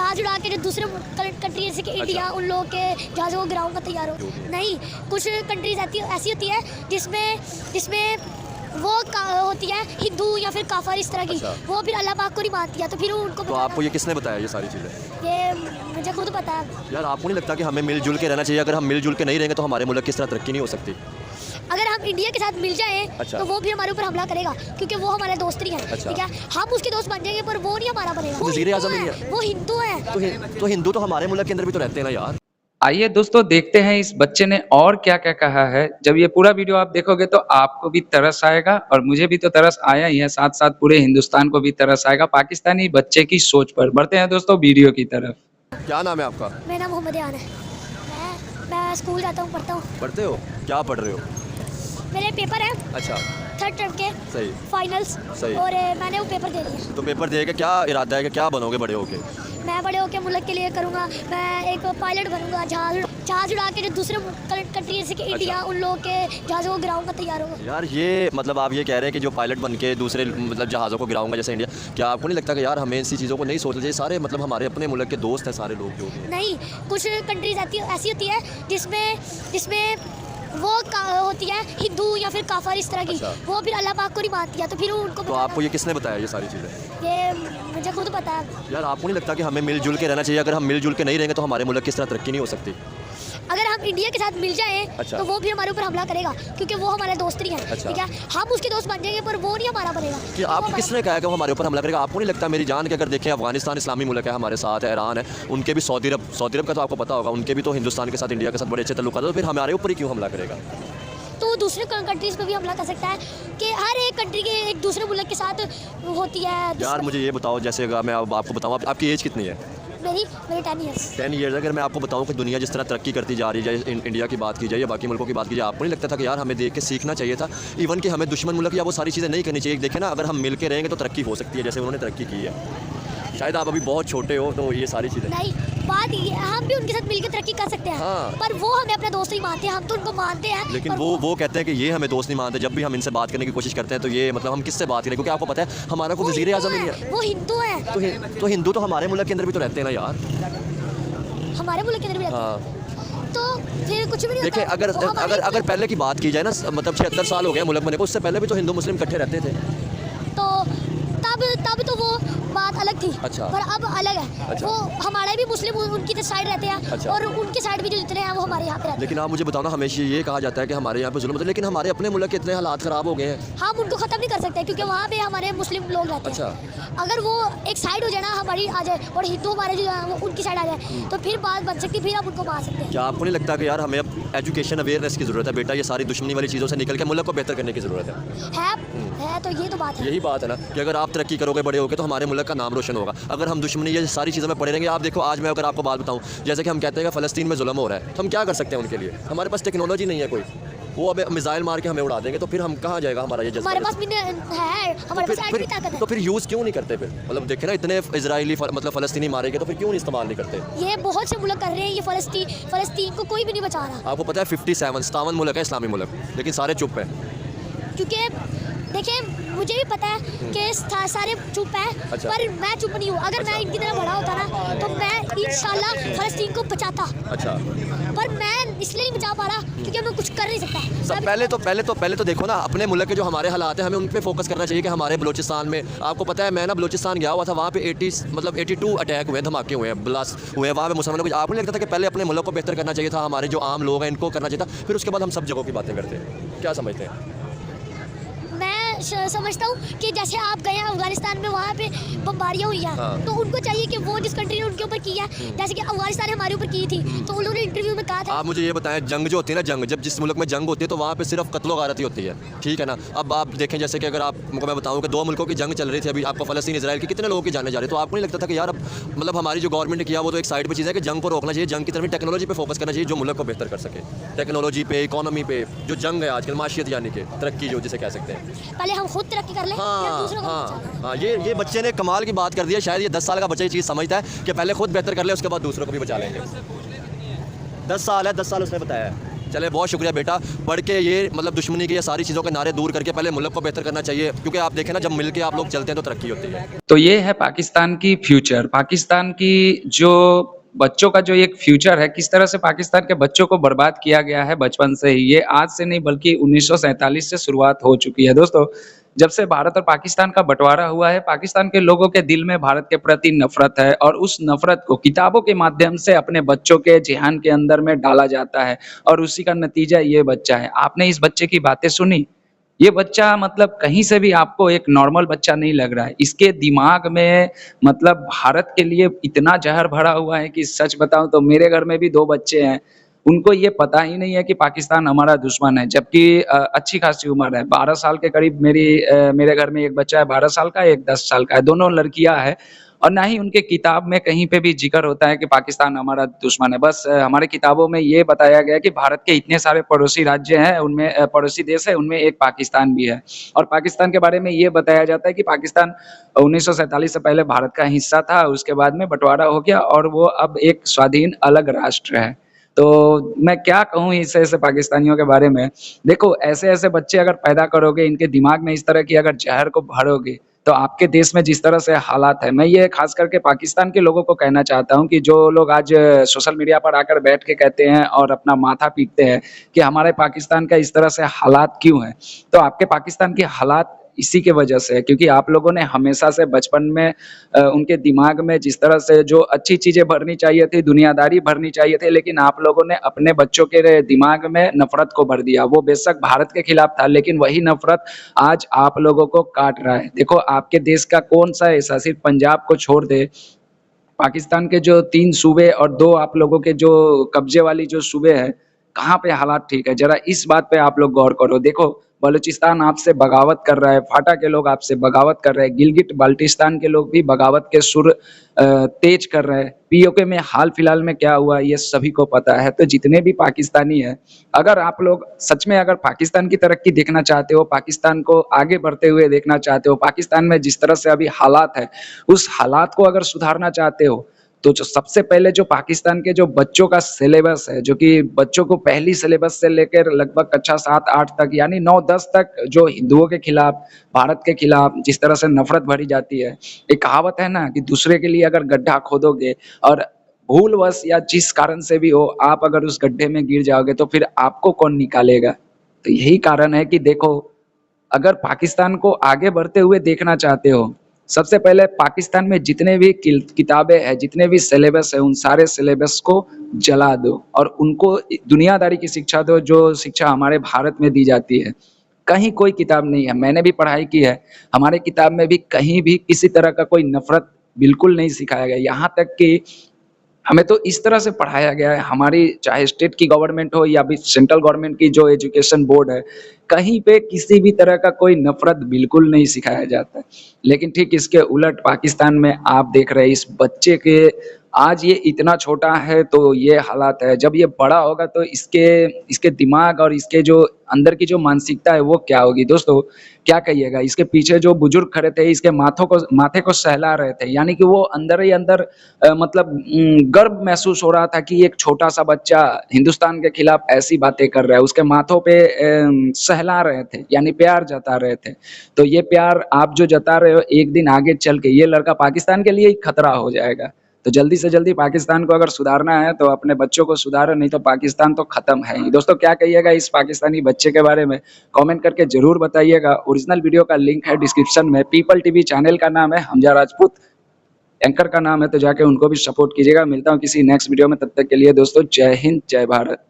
जहाज उड़ा के जो दूसरे कंट्री जैसे कि इंडिया उन लोगों के जहाज़ों को गिराऊंगा तैयार हो। नहीं, कुछ कंट्रीज ऐसी होती है जिसमें वो होती है हिंदू या फिर काफर इस तरह की। वो फिर अल्लाह पाक को नहीं मानती है, तो फिर उनको तो आपको ये किसने बताया ये सारी चीज़ें? ये मुझे खुद पता है। यार आपको नहीं लगता कि हमें मिलजुल के रहना चाहिए? अगर हम मिलजुल के नहीं रहेंगे तो हमारे मुल्क किस तरह तरक्की नहीं हो सकती? अगर हम इंडिया के साथ मिल जाएं तो वो भी हमारे ऊपर हमला करेगा, क्योंकि वो हमारे दोस्त नहीं है। ठीक है, हम उसके दोस्त बन जाएंगे पर वो नहीं हमारा बनेगा। वज़ीर आज़म नहीं है, वो हिंदू है। तो हिंदू तो हमारे मुल्क के अंदर भी तो रहते हैं ना यार। आइए दोस्तों देखते हैं इस बच्चे ने और क्या क्या कहा है। जब ये पूरा वीडियो आप देखोगे तो आपको भी तरस आएगा, और मुझे भी तो तरस आया ही है, साथ साथ पूरे हिंदुस्तान को भी तरस आएगा पाकिस्तानी बच्चे की सोच पर। बढ़ते हैं दोस्तों वीडियो की तरफ। क्या नाम है आपका? मेरा नाम मोहम्मद यान है। मैं स्कूल जाता हूँ, पढ़ता हूँ। पढ़ते हो? क्या पढ़ रहे हो? मेरे पेपर है। अच्छा, 3rd टर्म के सही फाइनल्स। सही। और मैंने वो पेपर दे दिया। तो पेपर दे के क्या इरादा है कि क्या बनोगे बड़े होके? मैं बड़े होकर मुल्क के लिए करूँगा, मैं एक पायलट बनूंगा। जहाज उड़ा के जो दूसरे कंट्री जैसे कि इंडिया उन लोगों के जहाज़ों को गिराऊंगा तैयार होगा। यार ये मतलब आप ये कह रहे हैं कि जो पायलट बन के दूसरे मतलब जहाज़ों को गिराऊंगा जैसे इंडिया, क्या आपको नहीं लगता कि यार हमें ऐसी चीज़ों को नहीं सोचना चाहिए? सारे मतलब हमारे अपने मुल्क के दोस्त हैं सारे लोग जो भी। नहीं, कुछ कंट्रीज ऐसी होती है जिसमें वो होती है हिंदू या फिर काफर इस तरह की। वो फिर अल्लाह पाक को नहीं मानती है, तो फिर उनको। तो आपको ये किसने बताया ये सारी चीज़ें? ये मुझे खुद पता है। यार आपको नहीं लगता कि हमें मिलजुल के रहना चाहिए? अगर हम मिलजुल के नहीं रहेंगे तो हमारे मुल्क किस तरह तरक्की नहीं हो सकती? अगर हम इंडिया के साथ मिल जाएं तो वो भी हमारे ऊपर हमला करेगा, क्योंकि वो हमारे दोस्त नहीं है। ठीक है, हम उसके दोस्त बन जाएंगे पर वो नहीं हमारा बनेगा। कि आपको किसने कहा कि वो हमारे ऊपर हमला करेगा? आपको नहीं लगता? मेरी जान के अगर देखें, अफगानिस्तान इस्लामी मुल्क है, हमारे साथ है, ईरान है, उनके भी सऊदी अरब का तो आपको पता होगा, उनके भी तो हिंदुस्तान के साथ इंडिया के साथ बड़े अच्छे ताल्लुकात हैं, तो फिर हमारे ऊपर ही क्यों हमला करेगा? तो दूसरे कंट्रीज पे भी हमला कर सकता है कि हर एक कंट्री के एक दूसरे मुल्क के साथ होती है। यार मुझे ये बताओ, जैसे अगर मैं अब आपको बताऊँ, आपकी एज कितनी है? मेरी 10 ईयर्स। 10 ईयर्स। अगर मैं आपको बताऊं कि दुनिया जिस तरह तरक्की करती जा रही है, इंडिया की बात की जाए या बाकी मुल्कों की बात की जाए, आपको नहीं लगता था कि यार हमें देख के सीखना चाहिए था? इवन कि हमें दुश्मन मुल्क या वो सारी चीज़ें नहीं करनी चाहिए। देखें ना, अगर हम मिल के रहेंगे तो तरक्की हो सकती है, जैसे उन्होंने तरक्की की है। शायद आप अभी बहुत छोटे हो तो ये सारी चीज़ें नहीं, बात ये हम भी उनके साथ मिलकर तरक्की कर सकते हैं। पर वो हमें अपना दोस्त नहीं मानते, हम तो उनको मानते हैं। लेकिन वो कहते हैं कि ये हमें दोस्त नहीं मानते। जब भी हम इनसे बात करने की कोशिश करते हैं तो ये मतलब हम किससे बात करें? क्योंकि आपको पता है हमारा कोई वज़ीर आज़म नहीं है। वो हिंदू है। तो हिंदू तो हमारे मुल्क के अंदर भी तो रहते हैं ना यार। हमारे मुल्क के अंदर भी रहते हैं, तो फिर कुछ भी नहीं। देखिए, अगर पहले की बात की जाए ना, मतलब 76 साल हो गए मुल्क बने को, उससे पहले भी तो हिंदू मुस्लिम इकट्ठे रहते थे। तो तब तो वो बात अलग थी। अच्छा। पर अब अलग है। वो हमारे भी मुस्लिम उनकी साइड रहते हैं, और उनकी साइड भी जो जितने हैं वो हमारे यहाँ पे रहते हैं। लेकिन आप मुझे बताओ ना, हमेशा ये कहा जाता है कि हमारे यहाँ पे जुल्म होता है, लेकिन हमारे अपने मुल्क के इतने हालात ख़राब हो गए हैं, हम उनको ख़त्म नहीं कर सकते, क्योंकि वहाँ पे हमारे मुस्लिम लोग रहते हैं। अगर वो एक साइड हो जाए ना, हमारी आ जाए, और हिंदू हमारे जो है वो उनकी साइड आ जाए, तो फिर बात बन सकती, फिर हम उनको मार सकते हैं। क्या आपको नहीं लगता कि यार हमें अब एजुकेशन अवेयरनेस की ज़रूरत है? बेटा, ये सारी दुश्मनी वाली चीज़ों से निकल के मुल्क को बेहतर करने की ज़रूरत है। तो ये तो बात है। यही बात है ना कि अगर आप तरक्की करोगे, बड़े होगे, तो हमारे मुल्क का नाम रोशन होगा। अगर हम दुश्मनी ये सारी चीज़ों में पड़े रहेंगे, आप देखो आज मैं अगर आपको बात बताऊं, जैसे कि हम कहते हैं कि फ़लस्तीन में जुल्म हो रहा है, तो हम क्या कर सकते हैं उनके लिए? हमारे पास टेक्नोलॉजी नहीं है कोई, वो अब मिसाइल मार के हमें उड़ा देंगे, तो फिर हम कहाँ जाएगा हमारा ये जज्बा? हमारे पास भी है, हमारे पास एटमी ताकत है। तो फिर यूज़ क्यों नहीं करते? फिर मतलब देखे ना, इतने इजरायली मतलब फ़लस्तीनी मारे गए, तो फिर क्यों नहीं इस्तेमाल नहीं करते? ये बहुत से मुल्क कर रहे हैं, ये फ़लस्तीन को कोई भी नहीं बचा रहा। आपको पता है 57 मुल्क है इस्लामी मुल्क, लेकिन सारे चुप हैं। क्योंकि देखिए, मुझे भी पता है कि सारे चुप हैं। अच्छा। पर मैं चुप नहीं हूँ। अगर मैं इनकी तरह बड़ा होता ना, तो मैं इंशाल्लाह फ़लस्तीन को बचाता। अच्छा। पर मैं इसलिए नहीं बचा पा रहा क्योंकि मैं कुछ कर नहीं सकता। पहले तो देखो ना, अपने मुल्क के जो हमारे हालात हैं, हमें उन पे फोकस करना चाहिए कि हमारे बलूचिस्तान में, आपको पता है मैं ना बलूचिस्तान गया हुआ था, वहाँ पे 82 अटैक हुए, धमाके हुए हैं, ब्लास्ट हुए हैं वहाँ पे मुसलमानों को। आपको नहीं लगता था कि पहले अपने मुल्क को बेहतर करना चाहिए था? हमारे जो आम लोग हैं इनको करना चाहिए था, फिर उसके बाद हम सब जगहों की बातें करते हैं। क्या समझते हैं? समझता हूँ कि जैसे आप गए हैं अफगानिस्तान में, वहाँ पे बमबारियाँ हुई हैं, तो उनको चाहिए कि वो जिस कंट्री ने उनके ऊपर की है, जैसे कि अफगानिस्तान ने हमारे ऊपर की थी, तो उन्होंने इंटरव्यू में कहा था। आप मुझे ये बताएं, जंग जो होती है ना, जब जिस मुल्क में जंग होती है तो वहाँ पे सिर्फ कत्लो गारती होती है, ठीक है ना? अब आप देखें, जैसे कि अगर आपको मैं बताऊँ कि 2 मुल्कों की जंग चल रही थी अभी, आपको फ़लस्तीन इजराइल की, कितने लोगों की जाने जा रही है, तो आपको नहीं लगता था कि यार अब मतलब हमारी जो गवर्नमेंट ने किया वो तो एक साइड पर चीज़ है कि जंग को रोकना चाहिए, जंग की तरफ टेक्नोलॉजी पर फोकस करना चाहिए जो मुल्क को बेहतर कर सके, टेक्नोलॉजी पे, इकोनॉमी पे। जो जंग है आजकल माशियत यानी कि तरक्की जो जिसे कह सकते हैं, पहले हम खुद तरक्की कर लें, हाँ, ये बच्चे ने कमाल की बात कर दी है। शायद ये 10 साल का बच्चा ये चीज़ समझता है कि पहले खुद बेहतर कर ले, उसके बाद दूसरों को भी बचा लेंगे। 10 साल है, 10 साल उसने बताया है। चले बहुत शुक्रिया बेटा, पढ़ के ये मतलब दुश्मनी की ये सारी चीज़ों के नारे दूर करके पहले मुल्क को बेहतर करना चाहिए, क्योंकि आप देखें ना जब मिल के आप लोग चलते हैं तो तरक्की होती है। तो ये है पाकिस्तान की फ्यूचर, पाकिस्तान की जो बच्चों का जो एक फ्यूचर है, किस तरह से पाकिस्तान के बच्चों को बर्बाद किया गया है बचपन से ही। ये आज से नहीं बल्कि 1947 से शुरुआत हो चुकी है दोस्तों। जब से भारत और पाकिस्तान का बंटवारा हुआ है, पाकिस्तान के लोगों के दिल में भारत के प्रति नफरत है और उस नफरत को किताबों के माध्यम से अपने बच्चों के ज़हन के अंदर में डाला जाता है और उसी का नतीजा ये बच्चा है। आपने इस बच्चे की बातें सुनी? ये बच्चा मतलब कहीं से भी आपको एक नॉर्मल बच्चा नहीं लग रहा है। इसके दिमाग में मतलब भारत के लिए इतना ज़हर भरा हुआ है कि सच बताऊँ तो मेरे घर में भी 2 बच्चे हैं। उनको ये पता ही नहीं है कि पाकिस्तान हमारा दुश्मन है, जबकि अच्छी खासी उम्र है। 12 साल के करीब मेरे घर में एक बच्चा है 12 साल का, एक 10 साल का है। दोनों लड़कियाँ हैं और ना ही उनके किताब में कहीं पे भी ज़िक्र होता है कि पाकिस्तान हमारा दुश्मन है। बस हमारे किताबों में ये बताया गया है कि भारत के इतने सारे पड़ोसी राज्य हैं, उनमें पड़ोसी देश है, उनमें एक पाकिस्तान भी है। और पाकिस्तान के बारे में ये बताया जाता है कि पाकिस्तान 1947 से पहले भारत का हिस्सा था, उसके बाद में बँटवारा हो गया और वो अब एक स्वाधीन अलग राष्ट्र है। तो मैं क्या कहूँ ऐसे-ऐसे पाकिस्तानियों के बारे में। देखो ऐसे-ऐसे बच्चे अगर पैदा करोगे, इनके दिमाग में इस तरह की अगर ज़हर को भरोगे, तो आपके देश में जिस तरह से हालात है, मैं ये ख़ास करके पाकिस्तान के लोगों को कहना चाहता हूँ कि जो लोग आज सोशल मीडिया पर आकर बैठ के कहते हैं और अपना माथा पीटते हैं कि हमारे पाकिस्तान का इस तरह से हालात क्यों हैं? तो आपके पाकिस्तान के हालात इसी की वजह से है, क्योंकि आप लोगों ने हमेशा से बचपन में उनके दिमाग में जिस तरह से जो अच्छी चीज़ें भरनी चाहिए थी, दुनियादारी भरनी चाहिए थी, लेकिन आप लोगों ने अपने बच्चों के दिमाग में नफ़रत को भर दिया। वो बेशक भारत के खिलाफ था, लेकिन वही नफ़रत आज आप लोगों को काट रहा है। देखो आपके देश का कौन-सा ऐसा सिर्फ़ पंजाब को छोड़ दे, पाकिस्तान के जो 3 सूबे और 2 आप लोगों के जो कब्ज़े वाली जो सूबे हैं, कहाँ पे हालात ठीक है? ज़रा इस बात पे आप लोग गौर करो। देखो बलूचिस्तान आपसे बगावत कर रहा है, फाटा के लोग आपसे बगावत कर रहे हैं, गिलगिट-बाल्टिस्तान के लोग भी बगावत के सुर तेज़ कर रहे हैं। पीओके में हाल-फिलहाल में क्या हुआ ये सभी को पता है। तो जितने भी पाकिस्तानी हैं, अगर आप लोग सच में अगर पाकिस्तान की तरक्की देखना चाहते हो, पाकिस्तान को आगे बढ़ते हुए देखना चाहते हो, पाकिस्तान में जिस तरह से अभी हालात है, उस हालात को अगर सुधारना चाहते हो, तो जो सबसे पहले जो पाकिस्तान के जो बच्चों का सिलेबस है, जो कि बच्चों को पहली सिलेबस से लेकर लगभग कक्षा 7-8 तक यानी 9-10 तक जो हिंदुओं के खिलाफ, भारत के खिलाफ जिस तरह से नफ़रत भरी जाती है। एक कहावत है ना कि दूसरे के लिए अगर गड्ढा खोदोगे और भूलवश या जिस कारण से भी हो, आप अगर उस गड्ढे में गिर जाओगे तो फिर आपको कौन निकालेगा? तो यही कारण है कि देखो, अगर पाकिस्तान को आगे बढ़ते हुए देखना चाहते हो, सबसे पहले पाकिस्तान में जितने भी किताबें हैं, जितने भी सिलेबस है, उन सारे सिलेबस को जला दो और उनको दुनियादारी की शिक्षा दो, जो शिक्षा हमारे भारत में दी जाती है। कहीं कोई किताब नहीं है, मैंने भी पढ़ाई की है, हमारे किताब में भी कहीं भी किसी तरह का कोई नफ़रत बिल्कुल नहीं सिखाया गया। यहाँ तक कि हमें तो इस तरह से पढ़ाया गया है, हमारी चाहे स्टेट की गवर्नमेंट हो या भी सेंट्रल गवर्नमेंट की जो एजुकेशन बोर्ड है, कहीं पे किसी भी तरह का कोई नफ़रत बिल्कुल नहीं सिखाया जाता है। लेकिन ठीक इसके उलट पाकिस्तान में आप देख रहे हैं इस बच्चे के आज ये इतना छोटा है तो ये हालात है, जब ये बड़ा होगा तो इसके इसके दिमाग और इसके जो अंदर की जो मानसिकता है वो क्या होगी? दोस्तों क्या कहिएगा? इसके पीछे जो बुजुर्ग खड़े थे, इसके माथे को सहला रहे थे, यानी कि वो अंदर ही अंदर मतलब गर्व महसूस हो रहा था कि एक छोटा-सा बच्चा हिंदुस्तान के खिलाफ ऐसी बातें कर रहा है। उसके माथों पे सहला रहे थे, यानी प्यार जता रहे थे। तो ये प्यार आप जो जता रहे हो, एक दिन आगे चल के ये लड़का पाकिस्तान के लिए ही खतरा हो जाएगा। तो जल्दी से जल्दी पाकिस्तान को अगर सुधारना है, तो अपने बच्चों को सुधारो, नहीं तो पाकिस्तान तो खत्म है ही। दोस्तों क्या कहिएगा इस पाकिस्तानी बच्चे के बारे में? कमेंट करके ज़रूर बताइएगा। ओरिजिनल वीडियो का लिंक है डिस्क्रिप्शन में। पीपल टीवी चैनल का नाम है हमजा राजपूत, एंकर का नाम है, तो जाके उनको भी सपोर्ट कीजिएगा। मिलता हूँ किसी नेक्स्ट वीडियो में, तब तक के लिए दोस्तों जय हिंद, जय भारत।